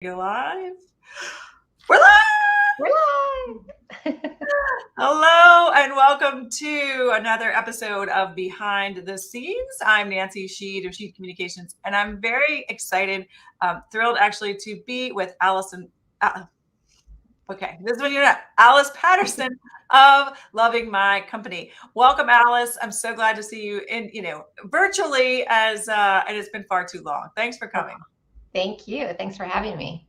You're live. We're live. We're live. Hello and welcome to another episode of Behind the Scenes. I'm Nancy Sheed of Sheed Communications, and I'm very excited, thrilled actually to be with Alice Alice Patterson of Loving My Company. Welcome, Alice. I'm so glad to see you in, virtually as and it's been far too long. Thanks for coming. Thank you. Thanks for having me.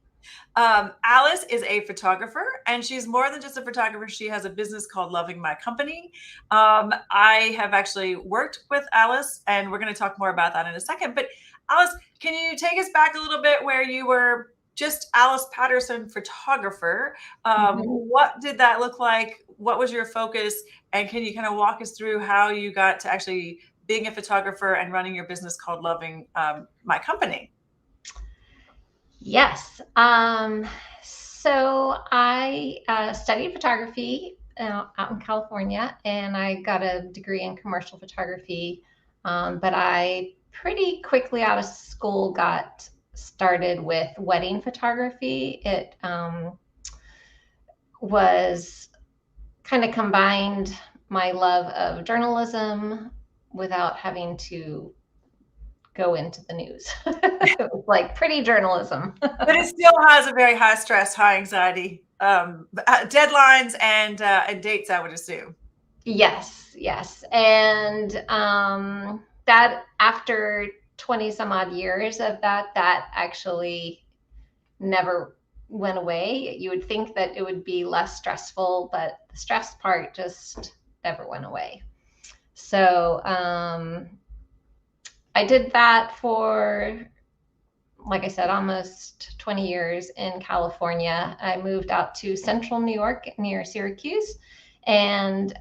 Alice is a photographer, and she's more than just a photographer. She has a business called Loving My Company. I have actually worked with Alice, and we're going to talk more about that in a second. But Alice, can you take us back a little bit where you were just Alice Patterson photographer? What did that look like? What was your focus? And can you kind of walk us through how you got to actually being a photographer and running your business called Loving My Company? Yes. So I studied photography out in California, and I got a degree in commercial photography. But I pretty quickly out of school got started with wedding photography. It was kind of combined my love of journalism without having to go into the news. It was like pretty journalism. But it still has a very high stress, high anxiety, deadlines and dates, I would assume. Yes. And that after 20 some odd years of that actually never went away. You would think that it would be less stressful, but the stress part just never went away. So I did that for, like I said, almost 20 years in California. I moved out to central New York near Syracuse and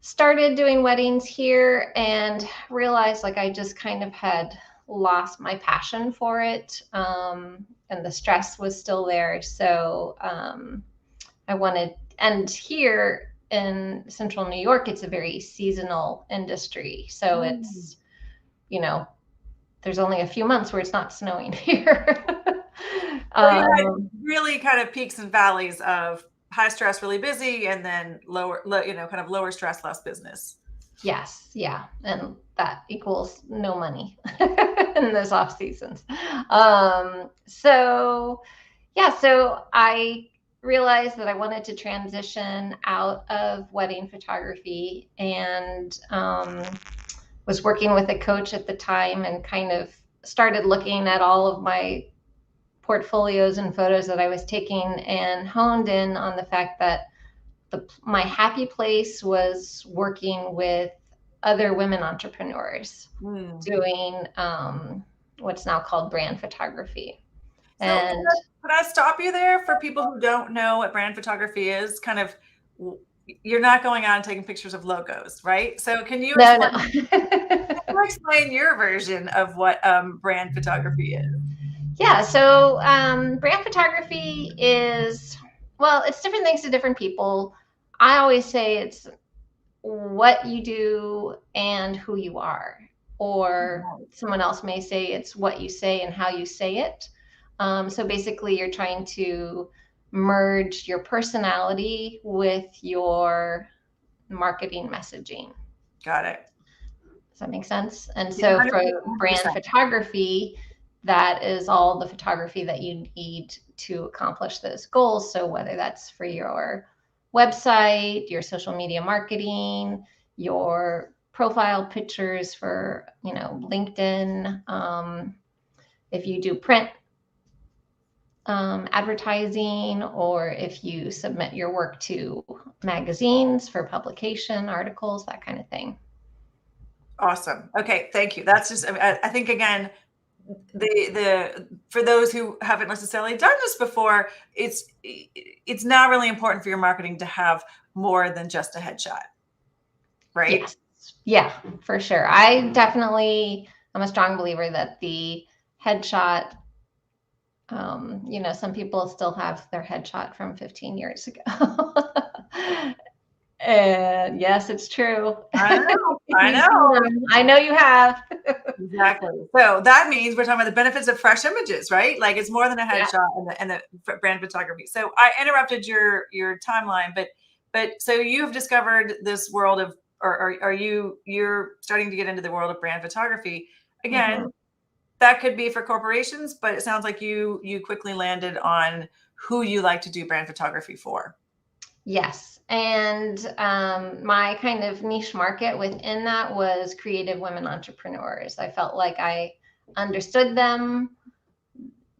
started doing weddings here and realized like I just kind of had lost my passion for it. And the stress was still there. So I wanted, and here in central New York, it's a very seasonal industry. So it's, there's only a few months where it's not snowing here. Really kind of peaks and valleys of high stress, really busy, and then kind of lower stress, less business. Yes. Yeah. And that equals no money in those off seasons. So I realized that I wanted to transition out of wedding photography and was working with a coach at the time and kind of started looking at all of my portfolios and photos that I was taking and honed in on the fact that my happy place was working with other women entrepreneurs doing what's now called brand photography. So could I stop you there for people who don't know what brand photography is? Kind of, you're not going out and taking pictures of logos, right? So can you explain your version of what brand photography is? Yeah, so brand photography is, well, it's different things to different people. I always say it's what you do and who you are. Or someone else may say it's what you say and how you say it. So basically, you're trying to merge your personality with your marketing messaging. Got it. Does that make sense? And so for brand photography, that is all the photography that you need to accomplish those goals. So whether that's for your website, your social media marketing, your profile pictures for, LinkedIn, if you do print advertising, or if you submit your work to magazines for publication, articles, that kind of thing. Awesome. Okay, thank you. That's just, I think again, the for those who haven't necessarily done this before, it's now really important for your marketing to have more than just a headshot, right? Yes. Yeah, for sure. I'm a strong believer that the headshot, some people still have their headshot from 15 years ago. And yes, it's true. I know. I You've seen know. them. I know you have. Exactly. So that means we're talking about the benefits of fresh images, right? Like it's more than a Yeah. headshot and the brand photography. So I interrupted your timeline, but so you've discovered this world of, or are you're starting to get into the world of brand photography again? Hmm. That could be for corporations, but it sounds like you quickly landed on who you like to do brand photography for. Yes. And my kind of niche market within that was creative women entrepreneurs. I felt like I understood them.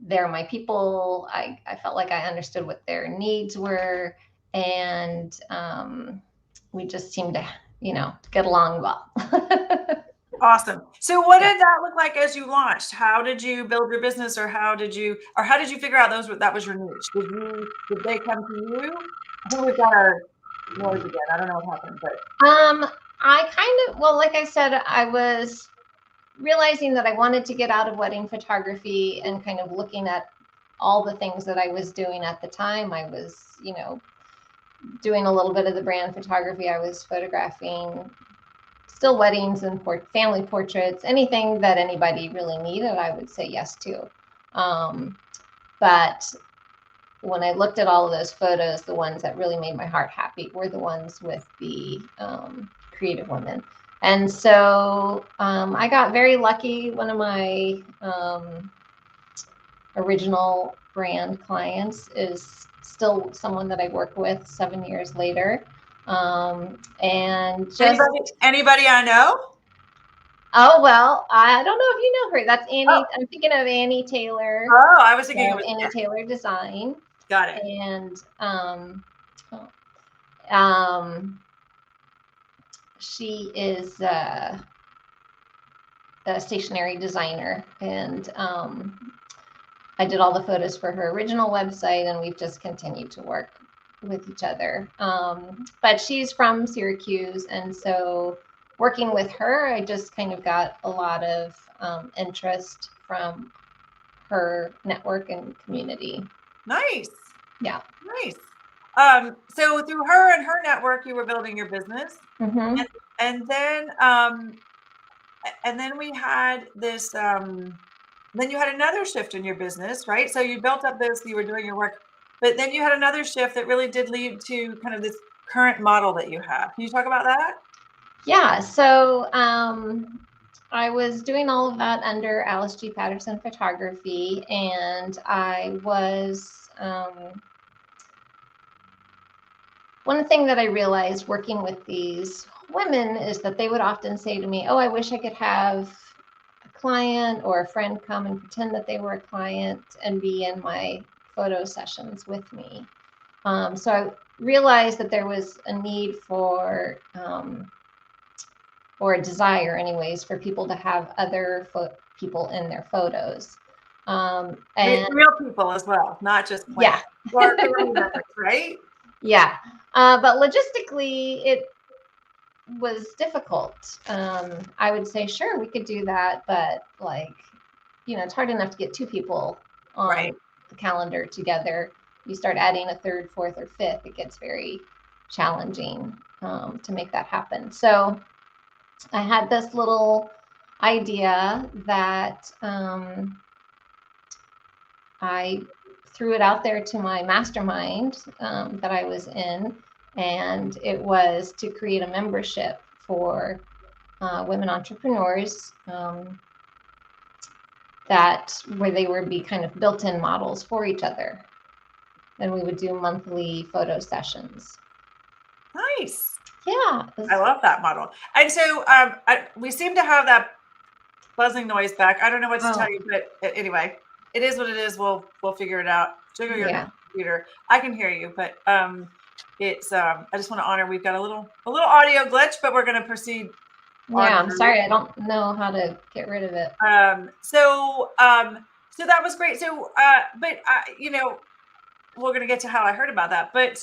They're my people. I felt like I understood what their needs were. And we just seemed to, get along well. Awesome. So what Yeah. did that look like as you launched? How did you build your business, or how did you figure out that was your niche? Did they come to you? I think we've got our noise again. I don't know what happened, but Um, I well, like I said, I was realizing that I wanted to get out of wedding photography and kind of looking at all the things that I was doing at the time. I was, doing a little bit of the brand photography. I was photographing still weddings and family portraits, anything that anybody really needed, I would say yes to. But when I looked at all of those photos, the ones that really made my heart happy were the ones with the creative women. And so I got very lucky. One of my original brand clients is still someone that I work with 7 years later. And just, anybody I know? oh, well, I don't know if you know her. That's Oh, Annie. I'm thinking of Annie Taylor, I was thinking it was Annie Taylor Design. got it. And um, she is a stationery designer, and I did all the photos for her original website, and we've just continued to work with each other. But she's from Syracuse, and so working with her, I just kind of got a lot of interest from her network and community. Nice. Yeah. Nice. So through her and her network, you were building your business, Mm-hmm. and then we had this. Then you had another shift in your business, right? So you built up this, you were doing your work, but then you had another shift that really did lead to kind of this current model that you have. Can you talk about that? Yeah. So I was doing all of that under Alice Patterson Photography, and I was one thing that I realized working with these women is that they would often say to me, "Oh, I wish I could have a client or a friend come and pretend that they were a client and be in my photo sessions with me." So I realized that there was a need for, or a desire, anyways, for people to have other people in their photos. And Real people as well, not just yeah, plants or family members, right? yeah. But logistically, it was difficult. I would say, sure, we could do that, but it's hard enough to get two people on Right. the calendar together. You start adding a third, fourth, or fifth, it gets very challenging to make that happen. So I had this little idea that I threw it out there to my mastermind that I was in, and it was to create a membership for women entrepreneurs where they would be kind of built-in models for each other. And we would do monthly photo sessions. Nice. Yeah. I love that model. And so we seem to have that buzzing noise back. I don't know what to tell you, but anyway, it is what it is. We'll figure it out. Sugar your computer. I can hear you, but it's I just want to honor we've got a little audio glitch, but we're going to proceed. Yeah, I'm sorry, I don't know how to get rid of it. So that was great. So but we're going to get to how I heard about that, but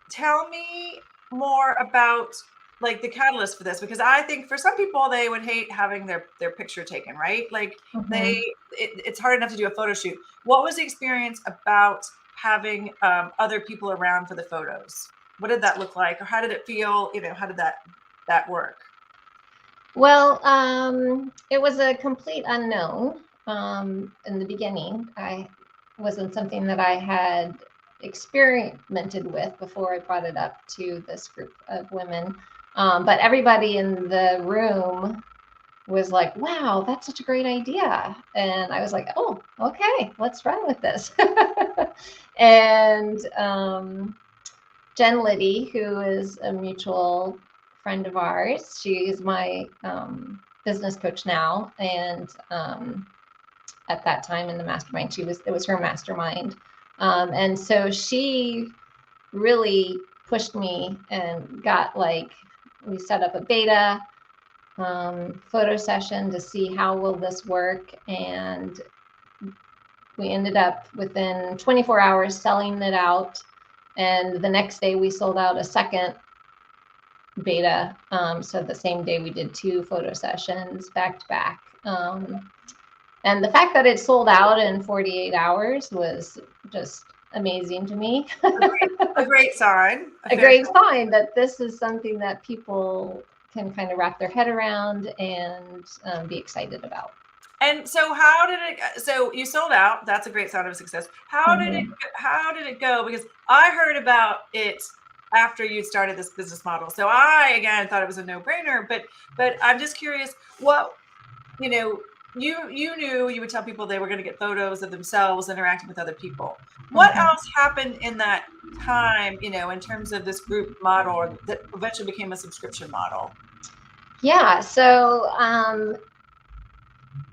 tell me more about like the catalyst for this, because I think for some people they would hate having their picture taken, right? Like it's hard enough to do a photo shoot. What was the experience about having other people around for the photos? What did that look like, or how did it feel? How did that work? Well, it was a complete unknown in the beginning. I wasn't something that I had experimented with before I brought it up to this group of women. But everybody in the room was like, wow, that's such a great idea. And I was like, oh, okay, let's run with this. And Jen Liddy, who is a mutual friend of ours, she's my business coach now. And at that time in the mastermind, it was her mastermind. And so she really pushed me and got we set up a beta photo session to see how will this work. And we ended up within 24 hours selling it out. And the next day we sold out a second beta. So the same day we did 2 photo sessions back to back. And the fact that it sold out in 48 hours was just amazing to me. A great sign. A great sign that this is something that people can kind of wrap their head around and be excited about. And so so you sold out. That's a great sign of success. How did it go? Because I heard about it after you started this business model. So I, again, thought it was a no-brainer, but I'm just curious what, you knew you would tell people they were going to get photos of themselves interacting with other people. What else happened in that time, in terms of this group model that eventually became a subscription model? Yeah. So,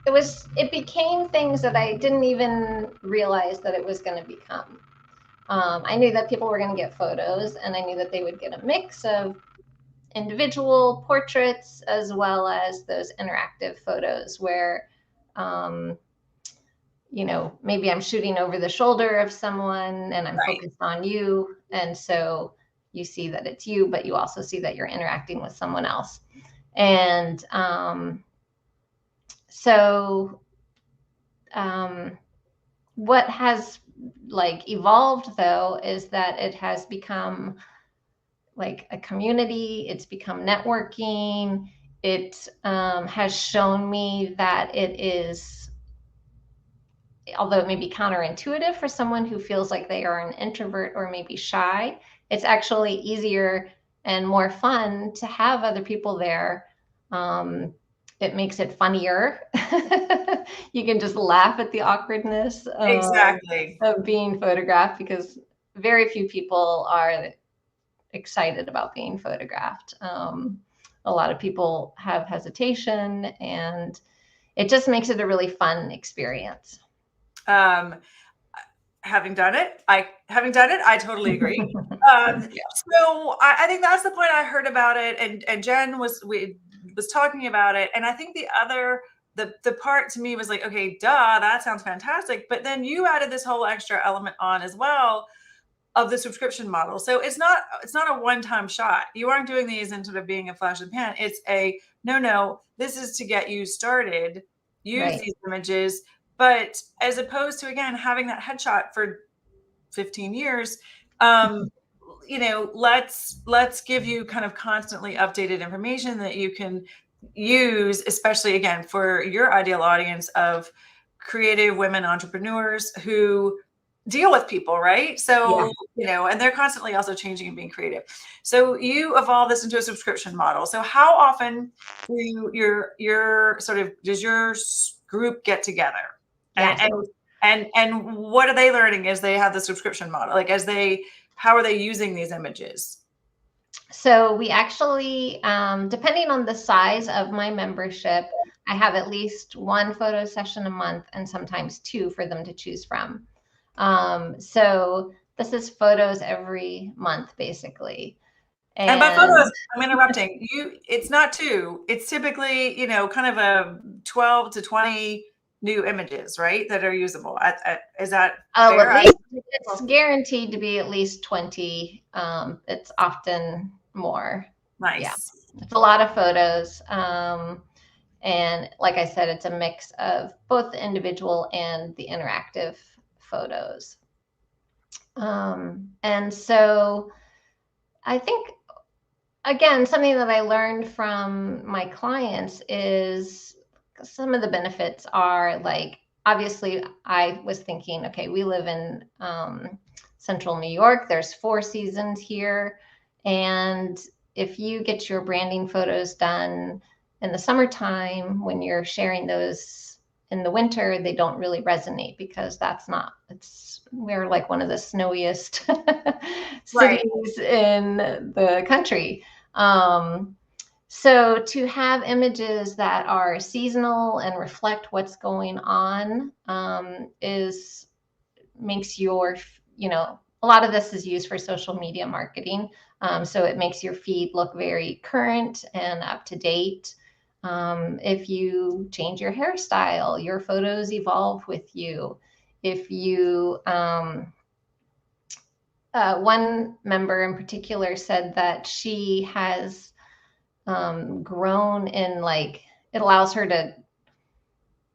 it became things that I didn't even realize that it was going to become. I knew that people were going to get photos, and I knew that they would get a mix of individual portraits as well as those interactive photos where, maybe I'm shooting over the shoulder of someone and I'm focused on you. And so you see that it's you, but you also see that you're interacting with someone else. And what has evolved though is that it has become like a community. It's become networking. It has shown me that it is, although it may be counterintuitive for someone who feels like they are an introvert or maybe shy, it's actually easier and more fun to have other people there. It makes it funnier. You can just laugh at the awkwardness of being photographed, because very few people are excited about being photographed. A lot of people have hesitation, and it just makes it a really fun experience. Having done it, I totally agree. So I think that's the point I heard about it, and Jen was talking about it, and I think the part to me was like, okay, duh, that sounds fantastic. But then you added this whole extra element on as well of the subscription model. So it's not a one-time shot. You aren't doing these into sort of being a flash in the pan. It's a no, this is to get you started. Use these images. But as opposed to, again, having that headshot for 15 years, let's give you kind of constantly updated information that you can use, especially, again, for your ideal audience of creative women entrepreneurs who deal with people, right? So, and they're constantly also changing and being creative. So you evolve this into a subscription model. So how often do does your group get together? And what are they learning as they have the subscription model? How are they using these images? So we actually, depending on the size of my membership, I have at least 1 photo session a month and sometimes 2 for them to choose from. So this is photos every month, basically. And by photos, I'm interrupting you. It's not 2. It's typically, kind of a 12 to 20 new images, right, that are usable. Is that fair? At least it's guaranteed to be at least 20. It's often more. Nice. Yeah, it's a lot of photos. And like I said, it's a mix of both the individual and the interactive photos. And so I think, again, something that I learned from my clients is some of the benefits are like, obviously, I was thinking, okay, we live in central New York, there's 4 seasons here. And if you get your branding photos done in the summertime, when you're sharing those in the winter, they don't really resonate because we're like one of the snowiest Right. cities in the country. Um, so to have images that are seasonal and reflect what's going on is makes your, a lot of this is used for social media marketing. So it makes your feed look very current and up to date. If you change your hairstyle, your photos evolve with you. If you, one member in particular said that she has grown in, like, it allows her to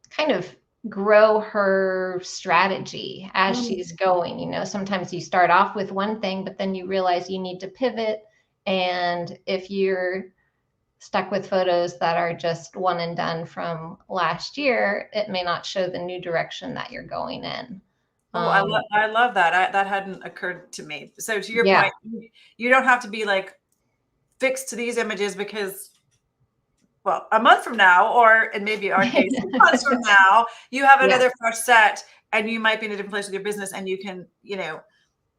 kind of grow her strategy as she's Mm. going. Sometimes you start off with one thing, but then you realize you need to pivot. And if you're stuck with photos that are just one and done from last year, it may not show the new direction that you're going in. Oh, Um, I love that. That hadn't occurred to me. So to your yeah, point, you don't have to be like fixed to these images because, well, a month from now, or in maybe our case, 6 months from now, you have yeah, another fresh set and you might be in a different place with your business and you can,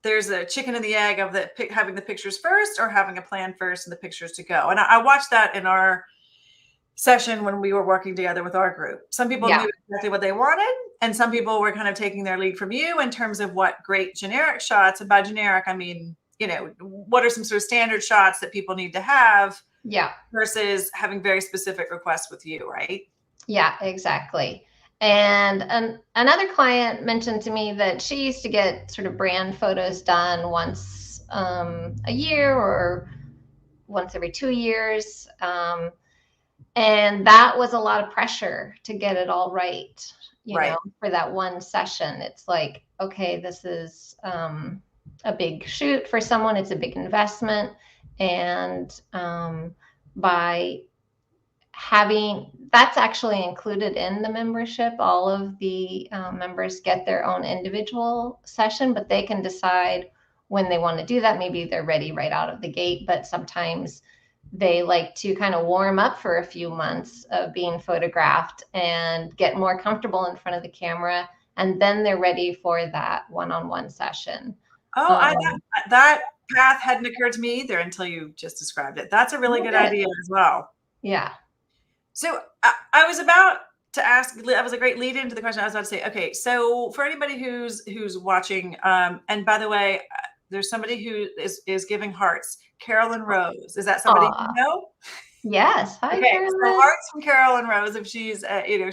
there's a chicken and the egg of having the pictures first or having a plan first and the pictures to go. And I watched that in our session when we were working together with our group. Some people yeah. knew exactly what they wanted, and some people were kind of taking their lead from you in terms of what great generic shots. And by generic, I mean, what are some sort of standard shots that people need to have Yeah. versus having very specific requests with you, right? Yeah, exactly. And another client mentioned to me that she used to get sort of brand photos done once a year or once every 2 years. And that was a lot of pressure to get it all right, Right. for that one session. It's like, okay, this is a big shoot for someone, it's a big investment. And by having that's actually included in the membership. All of the members get their own individual session, but they can decide when they want to do that. Maybe they're ready right out of the gate, but sometimes they like to kind of warm up for a few months of being photographed and get more comfortable in front of the camera. And then they're ready for that one-on-one session. Oh, Um, that path hadn't occurred to me either until you just described it. That's a really oh, good good. idea as well. Yeah. So I was about to ask. That was a great lead into the question. I was about to say. Okay, so for anybody who's watching, and by the way, there's somebody who is giving hearts. Carolyn Rose. Is that somebody you Aw. know? Yes. Hi, Okay, so Carolyn. hearts from Carolyn Rose if she's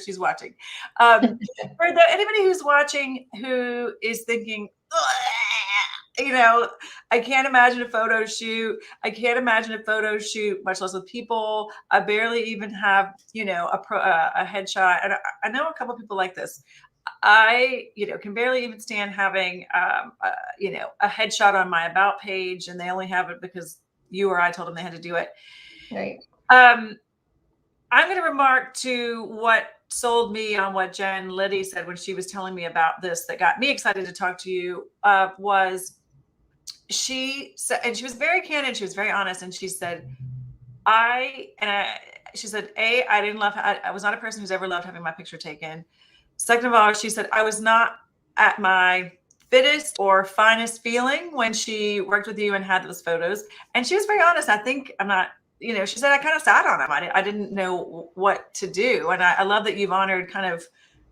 she's watching. For anybody who's watching who is thinking, "Ugh," I can't imagine a photo shoot. I can't imagine a photo shoot, much less with people. I barely even have a headshot, and I know a couple people like this. I can barely even stand having a headshot on my about page, and they only have it because you or I told them they had to do it. Right. Um, I'm going to remark to what sold me on what Jen Liddy said when she was telling me about this that got me excited to talk to you was she said, and she was very candid, she was very honest, and she said, she said, I was not a person who's ever loved having my picture taken. Second of all, she said, I was not at my fittest or finest feeling when she worked with you and had those photos. And she was very honest. I think I'm not, she said, I kind of sat on them. I didn't know what to do. And I love that you've honored kind of,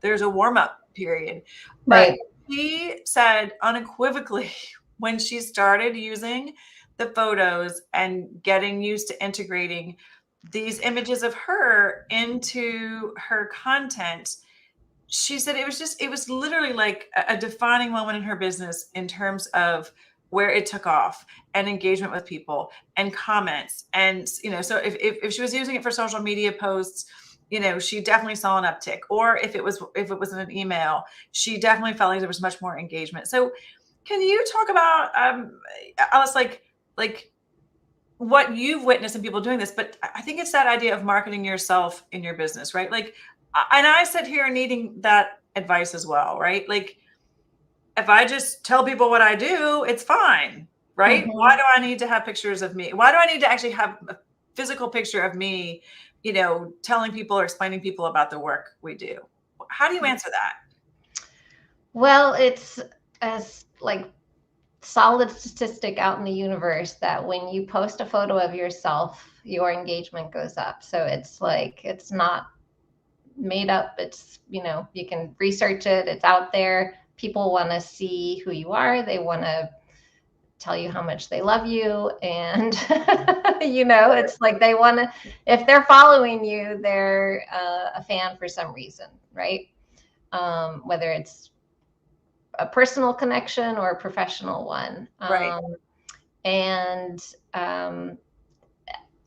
there's a warm up period. But Right. she said unequivocally when she started using the photos and getting used to integrating these images of her into her content, she said it was literally like a defining moment in her business in terms of where it took off and engagement with people and comments. And, so if she was using it for social media posts, she definitely saw an uptick. Or if it was in an email, she definitely felt like there was much more engagement. So can you talk about, Alice, like what you've witnessed in people doing this, but I think it's that idea of marketing yourself in your business, right? Like, and I sit here needing that advice as well, right? Like, if I just tell people what I do, it's fine, right? Why Mhm. do I need to have pictures of me? Why do I need to actually have a physical picture of me, telling people or explaining people about the work we do? How do you answer that? Well, it's like solid statistic out in the universe that when you post a photo of yourself, your engagement goes up. So it's like it's not made up. It's, you can research it. It's out there. People want to see who you are. They want to tell you how much they love you, and it's like they want to, if they're following you, they're a fan for some reason, right? Whether it's a personal connection or a professional one. Right. And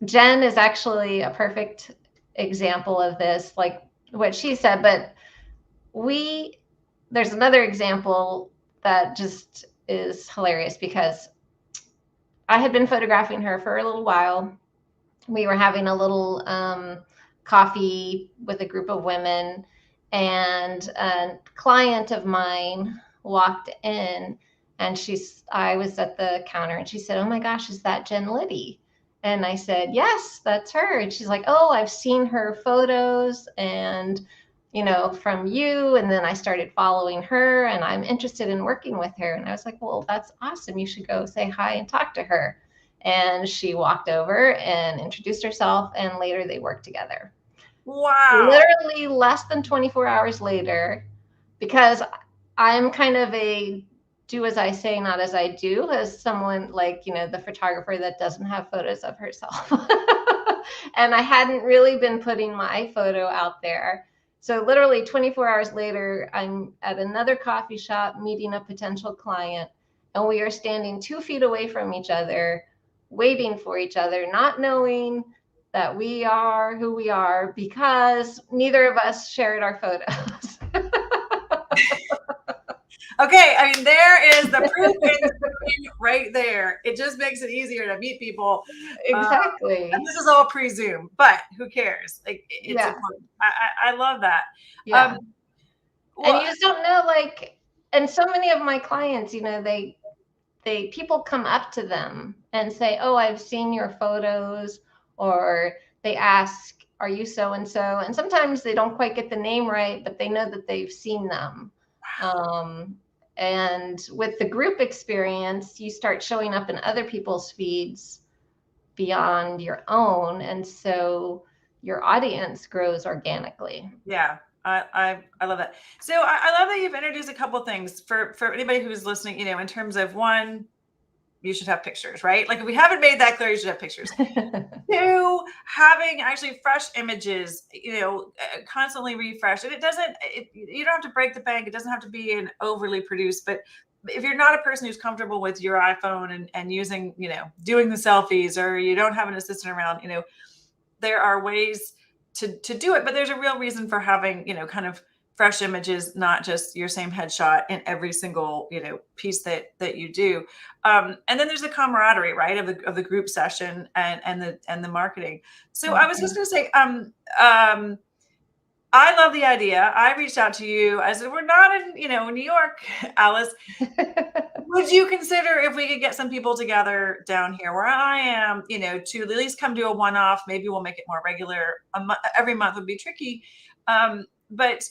Jen is actually a perfect example of this, like what she said. But there's another example that just is hilarious because I had been photographing her for a little while. We were having a little coffee with a group of women, and a client of mine walked in, and I was at the counter, and she said, "Oh my gosh, is that Jen Liddy?" And I said, "Yes, that's her." And she's like, "Oh, I've seen her photos and from you." And then I started following her, and I'm interested in working with her. And I was like, "Well, that's awesome. You should go say hi and talk to her." And she walked over and introduced herself, and later they worked together. Wow. Literally less than 24 hours later, because I'm kind of a do as I say, not as I do, as someone like, the photographer that doesn't have photos of herself. And I hadn't really been putting my photo out there. So literally 24 hours later, I'm at another coffee shop meeting a potential client, and we are standing 2 feet away from each other, waiting for each other, not knowing that we are who we are because neither of us shared our photos. Okay, I mean, there is the proof in the pudding right there. It just makes it easier to meet people. And Exactly. this is all presumed, but who cares? Like, it's Yeah. important. I love that. Um, Yeah. And well, you just don't know, like, and so many of my clients, they people come up to them and say, "Oh, I've seen your photos," or they ask, "Are you so and so?" And sometimes they don't quite get the name right, but they know that they've seen them. Um, and with the group experience, you start showing up in other people's feeds beyond your own, and so your audience grows organically. yeah, I love that. So I love that you've introduced a couple things for anybody who's listening. In terms of one, you should have pictures, right? Like, if we haven't made that clear, you should have pictures. Two, having actually fresh images, constantly refreshed. And you don't have to break the bank. It doesn't have to be an overly produced, but if you're not a person who's comfortable with your iPhone and using, doing the selfies, or you don't have an assistant around, there are ways to do it, but there's a real reason for having, kind of fresh images, not just your same headshot in every single, piece that you do. And then there's the camaraderie, right, of the group session and the marketing. So I was just Mhm. going to say, I love the idea. I reached out to you. I said, we're not in, New York, Alice. Would you consider if we could get some people together down here where I am, to at least come do a one-off? Maybe we'll make it more regular. Every month would be tricky. But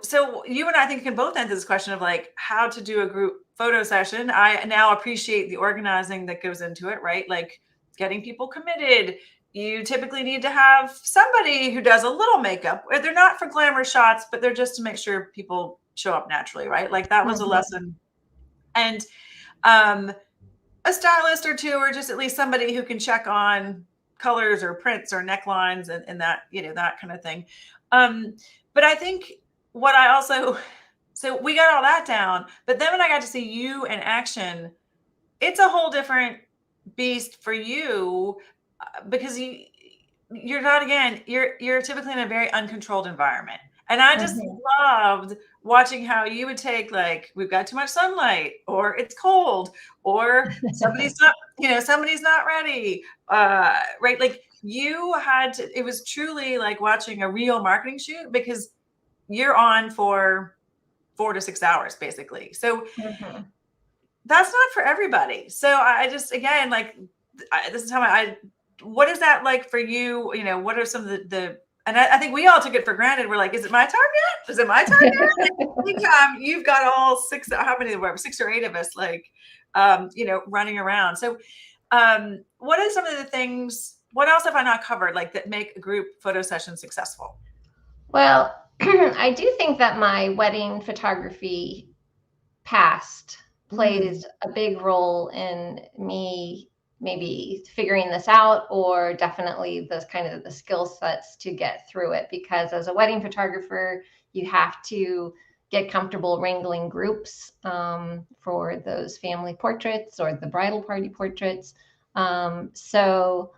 so you and I think can both answer this question of like how to do a group photo session. I now appreciate the organizing that goes into it, right? Like getting people committed. You typically need to have somebody who does a little makeup. They're not for glamour shots, but they're just to make sure people show up naturally, right? Like that was a Mhm. lesson. And um, a stylist or two, or just at least somebody who can check on colors or prints or necklines and that, that kind of thing. Um, but I think what I also, so we got all that down, but then when I got to see you in action, it's a whole different beast for you, because you're not, again, you're typically in a very uncontrolled environment, And I just Mhm. loved watching how you would take, like, we've got too much sunlight, or it's cold, or somebody's not ready. Right. Like you had to, it was truly like watching a real marketing shoot because you're on for 4 to 6 hours basically. So Mhm. that's not for everybody. So I just, again, like, this is how what is that like for you? What are some of the and I think we all took it for granted. We're like, is it my turn yet? Is it my turn yet? I think you've got all six, how many were 6 or 8 of us, like, running around. So what are some of the things, what else have I not covered, like that make a group photo session successful? Well, I do think that my wedding photography past Mm, plays a big role in me maybe figuring this out, or definitely the kind of the skill sets to get through it, because as a wedding photographer you have to get comfortable wrangling groups for those family portraits or the bridal party portraits. So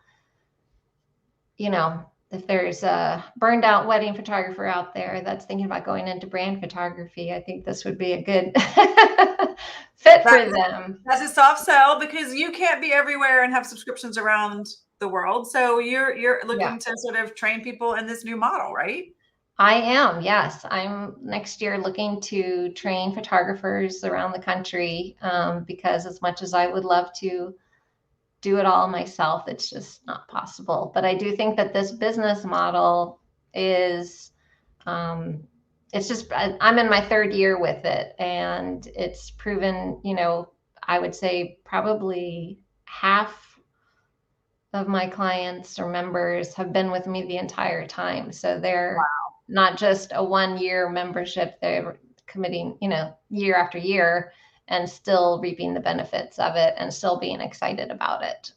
if there's a burned out wedding photographer out there that's thinking about going into brand photography, I think this would be a good fit that for them. That's a soft sell because you can't be everywhere and have subscriptions around the world. So you're Yeah, looking to sort of train people in this new model, right? I am. Yes, I'm next year looking to train photographers around the country, because as much as I would love to do it all myself, it's just not possible. But I do think that this business model is it's just I'm in my third year with it, and it's proven, I would say probably half of my clients or members have been with me the entire time. So they're not just a 1 year membership, they're committing, year after year, and still reaping the benefits of it and still being excited about it.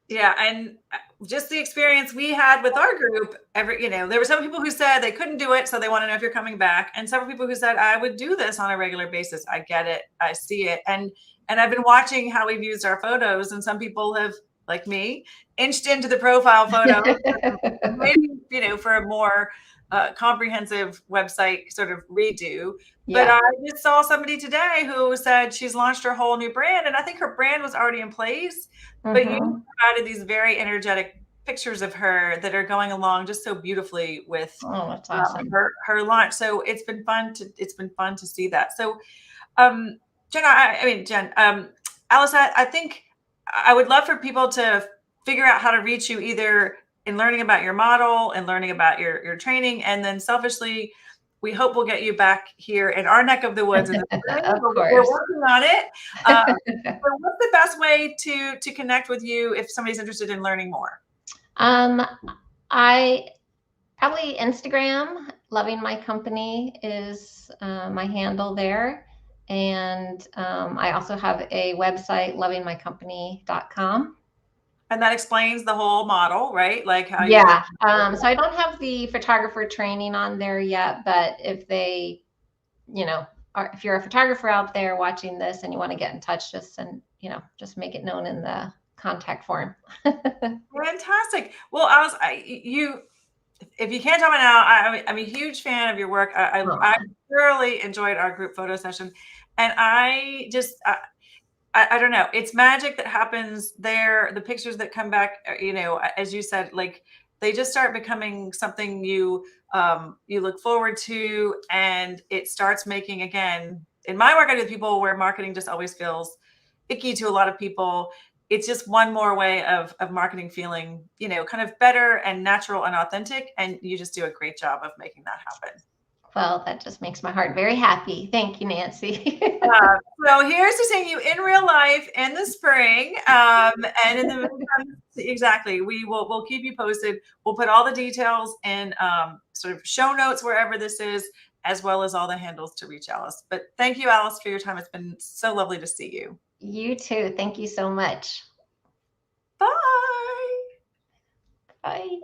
Yeah, and just the experience we had with our group, there were some people who said they couldn't do it, so they want to know if you're coming back, and several people who said I would do this on a regular basis. I get it, I see it, and I've been watching how we've used our photos, and some people have, like me, inched into the profile photos, waiting, for a more comprehensive website sort of redo. But Yeah. I just saw somebody today who said she's launched her whole new brand, and I think her brand was already in place, but you Hmm. provided these very energetic pictures of her that are going along just so beautifully with Oh, that's awesome. her launch. So it's been fun to see that. So um, Jen, I mean, Jen, Alice, I think I would love for people to figure out how to reach you, either in learning about your model and learning about your training. And then selfishly, we hope we'll get you back here in our neck of the woods in the spring. Of We're course. working on it. Uh, so what's the best way to connect with you if somebody's interested in learning more? um, I probably Instagram, loving my company is my handle there. And I also have a website, lovingmycompany.com. And that explains the whole model, right? Like how you work. Yeah. So I don't have the photographer training on there yet, but if they, if you're a photographer out there watching this and you want to get in touch, just make it known in the contact form. Fantastic. Well, if you can't tell me now, I'm a huge fan of your work. I Aw. thoroughly enjoyed our group photo session, and I don't know. It's magic that happens there. The pictures that come back, as you said, like they just start becoming something you look forward to, and it starts making, again, in my work I do with people where marketing just always feels icky to a lot of people. It's just one more way of marketing feeling, kind of better and natural and authentic. And you just do a great job of making that happen. Well, that just makes my heart very happy. Thank you, Nancy. So here's to seeing you in real life in the spring. And in the meantime, exactly, we'll keep you posted. We'll put all the details in sort of show notes wherever this is, as well as all the handles to reach Alice. But thank you, Alice, for your time. It's been so lovely to see you. You too. Thank you so much. Bye. Bye.